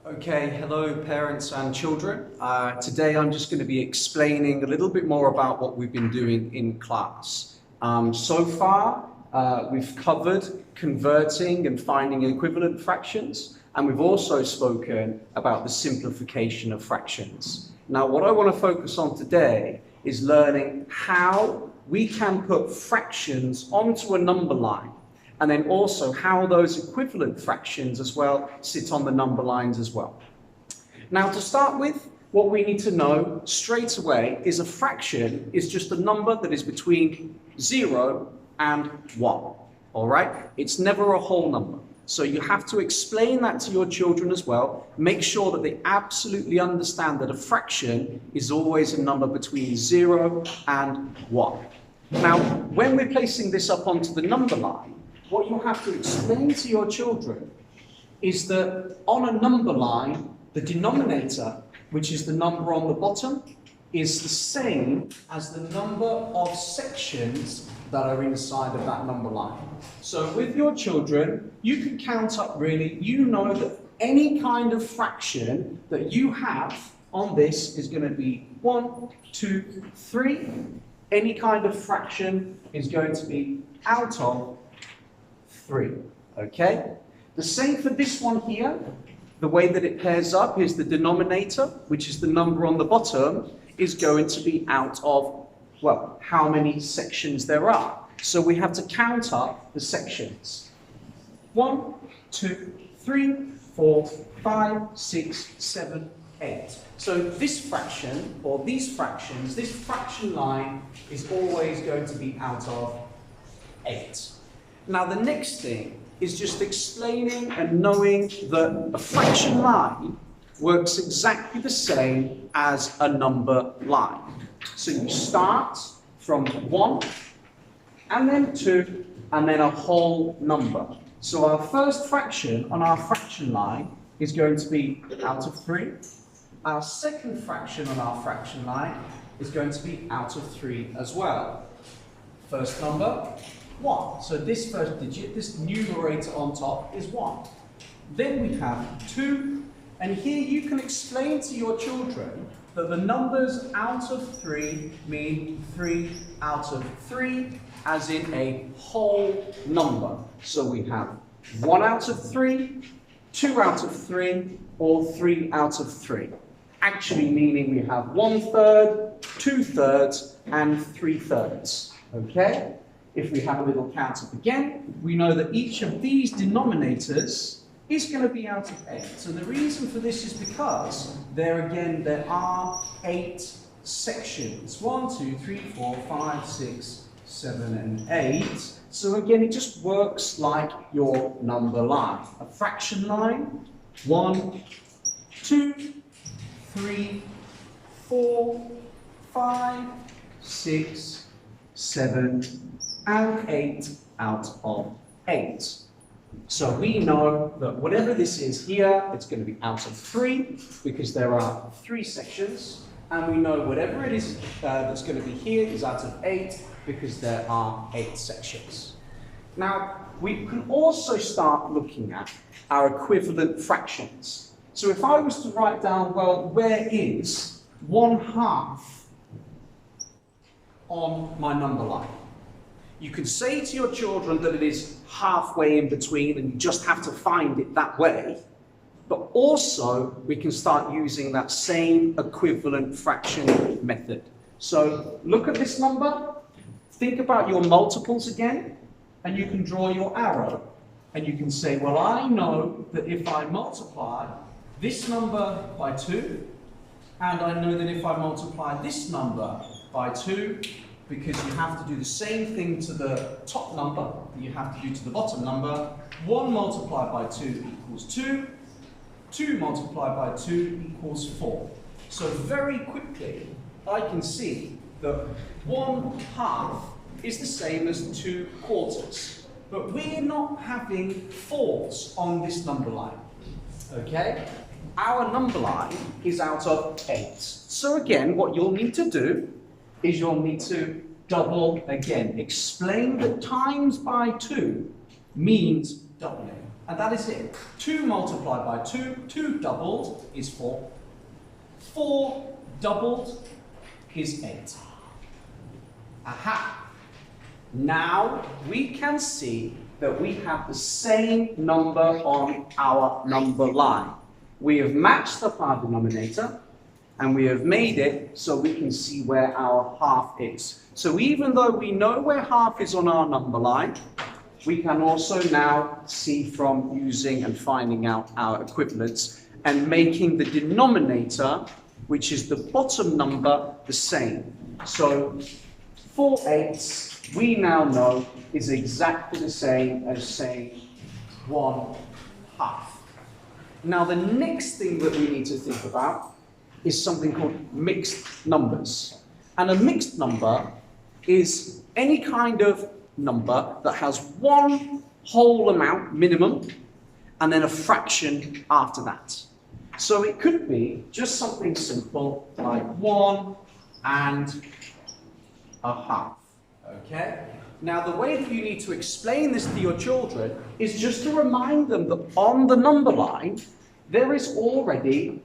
Okay, hello parents and children. Today I'm just going to be explaining a little bit more about what we've been doing in class. So far, we've covered converting and finding equivalent fractions, and we've also spoken about the simplification of fractions. Now, what I want to focus on today is learning how we can put fractions onto a number line, and then also how those equivalent fractions as well sit on the number lines as well. Now, to start with, what we need to know straight away is a fraction is just a number that is between 0 and 1, all right? It's never a whole number. So you have to explain that to your children as well. Make sure that they absolutely understand that a fraction is always a number between 0 and 1. Now, when we're placing this up onto the number line, what you have to explain to your children is that on a number line, the denominator, which is the number on the bottom, is the same as the number of sections that are inside of that number line. So with your children, you can count up really, you know that any kind of fraction that you have on this is going to be 1, 2, 3. Any kind of fraction is going to be out of 3, okay? The same for this one here. The way that it pairs up is the denominator, which is the number on the bottom, is going to be out of, well, how many sections there are. So we have to count up the sections. 1, 2, 3, 4, 5, 6, 7, 8. So this fraction, or these fractions, this fraction line is always going to be out of 8. Now the next thing is just explaining and knowing that a fraction line works exactly the same as a number line. So you start from 1, and then 2, and then a whole number. So our first fraction on our fraction line is going to be out of 3. Our second fraction on our fraction line is going to be out of 3 as well. First number, 1. So this first digit, this numerator on top is 1. Then we have 2, and here you can explain to your children that the numbers out of 3 mean 3 out of 3, as in a whole number. So we have 1 out of 3, 2 out of 3, or 3 out of 3. Actually meaning we have 1/3, 2/3, and 3/3. Okay? If we have a little count up again, we know that each of these denominators is going to be out of 8. So the reason for this is because there are 8 sections. 1, 2, 3, 4, 5, 6, 7, and 8. So again, it just works like your number line. A fraction line, 1, 2, 3, 4, 5, 6, 7, and 8 out of 8. So we know that whatever this is here, it's going to be out of 3 because there are 3 sections, and we know whatever it is that's going to be here is out of 8 because there are 8 sections. Now, we can also start looking at our equivalent fractions. So if I was to write down, well, where is 1/2 on my number line? You could say to your children that it is halfway in between and you just have to find it that way, but also we can start using that same equivalent fraction method. So look at this number, think about your multiples again, and you can draw your arrow. And you can say, well, I know that if I multiply this number by 2, and I know that if I multiply this number by 2, because you have to do the same thing to the top number that you have to do to the bottom number. 1 multiplied by 2 equals 2. 2 multiplied by 2 equals 4. So very quickly, I can see that 1/2 is the same as 2/4. But we're not having 4s on this number line. Okay? Our number line is out of 8. So again, what you'll need to do is you'll need to double again. Explain that times by 2 means doubling. And that is it. 2 multiplied by 2, 2 doubled is 4. 4 doubled is 8. Aha! Now we can see that we have the same number on our number line. We have matched the par denominator and we have made it so we can see where our half is. So even though we know where half is on our number line, we can also now see from using and finding out our equivalents and making the denominator, which is the bottom number, the same. So 4 eighths, we now know, is exactly the same as saying 1 half. Now the next thing that we need to think about is something called mixed numbers. And a mixed number is any kind of number that has one whole amount minimum and then a fraction after that. So it could be just something simple like 1 and a half. Okay? Now the way that you need to explain this to your children is just to remind them that on the number line there is already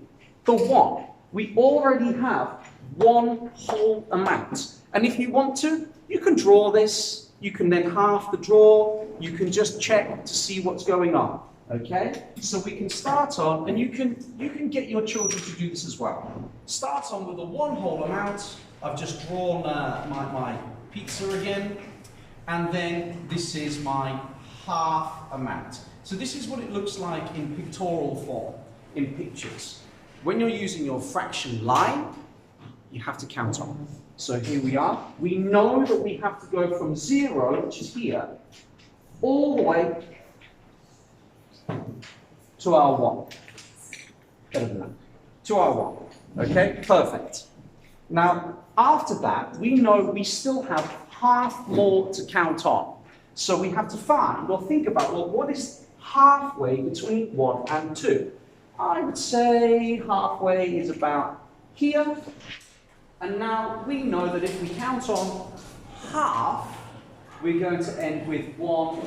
the 1. We already have one whole amount. And if you want to, you can draw this. You can then half the draw. You can just check to see what's going on. Okay? So we can start on, and you can get your children to do this as well. Start on with the 1 whole amount. I've just drawn my pizza again. And then this is my half amount. So this is what it looks like in pictorial form, in pictures. When you're using your fraction line, you have to count on. So here we are. We know that we have to go from 0, which is here, all the way to our 1. Better than that. To our 1. Okay, perfect. Now, after that, we know we still have half more to count on. So we have to find, or think about, well, what is halfway between 1 and 2? I would say halfway is about here. And now we know that if we count on half, we're going to end with 1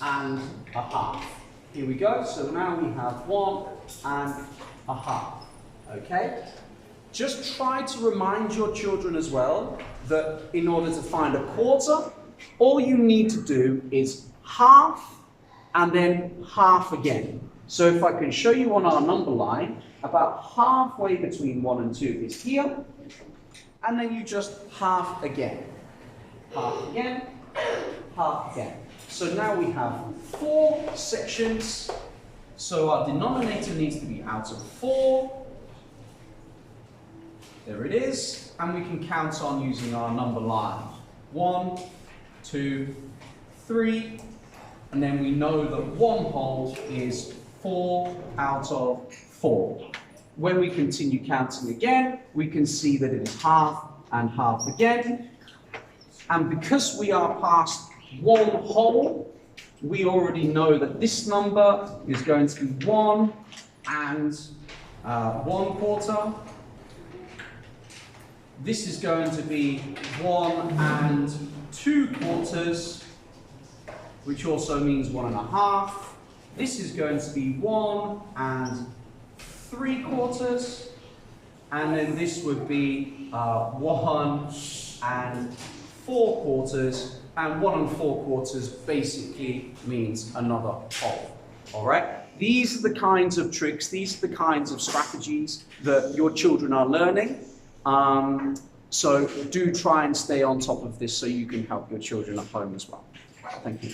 and a half. Here we go. So now we have 1 and a half. Okay? Just try to remind your children as well that in order to find a quarter, all you need to do is half and then half again. So if I can show you on our number line, about halfway between 1 and 2 is here. And then you just half again. Half again, half again. So now we have 4 sections. So our denominator needs to be out of 4. There it is. And we can count on using our number line. 1, 2, 3. And then we know that 1 whole is 4 out of 4. When we continue counting again, we can see that it is half and half again. And because we are past 1 whole, we already know that this number is going to be 1 and 1 quarter. This is going to be 1 and 2 quarters, which also means 1 and a half. This is going to be 1 and 3 quarters, and then this would be 1 and 4 quarters, and 1 and 4 quarters basically means another whole. All right? These are the kinds of tricks, these are the kinds of strategies that your children are learning. So do try and stay on top of this so you can help your children at home as well. Thank you.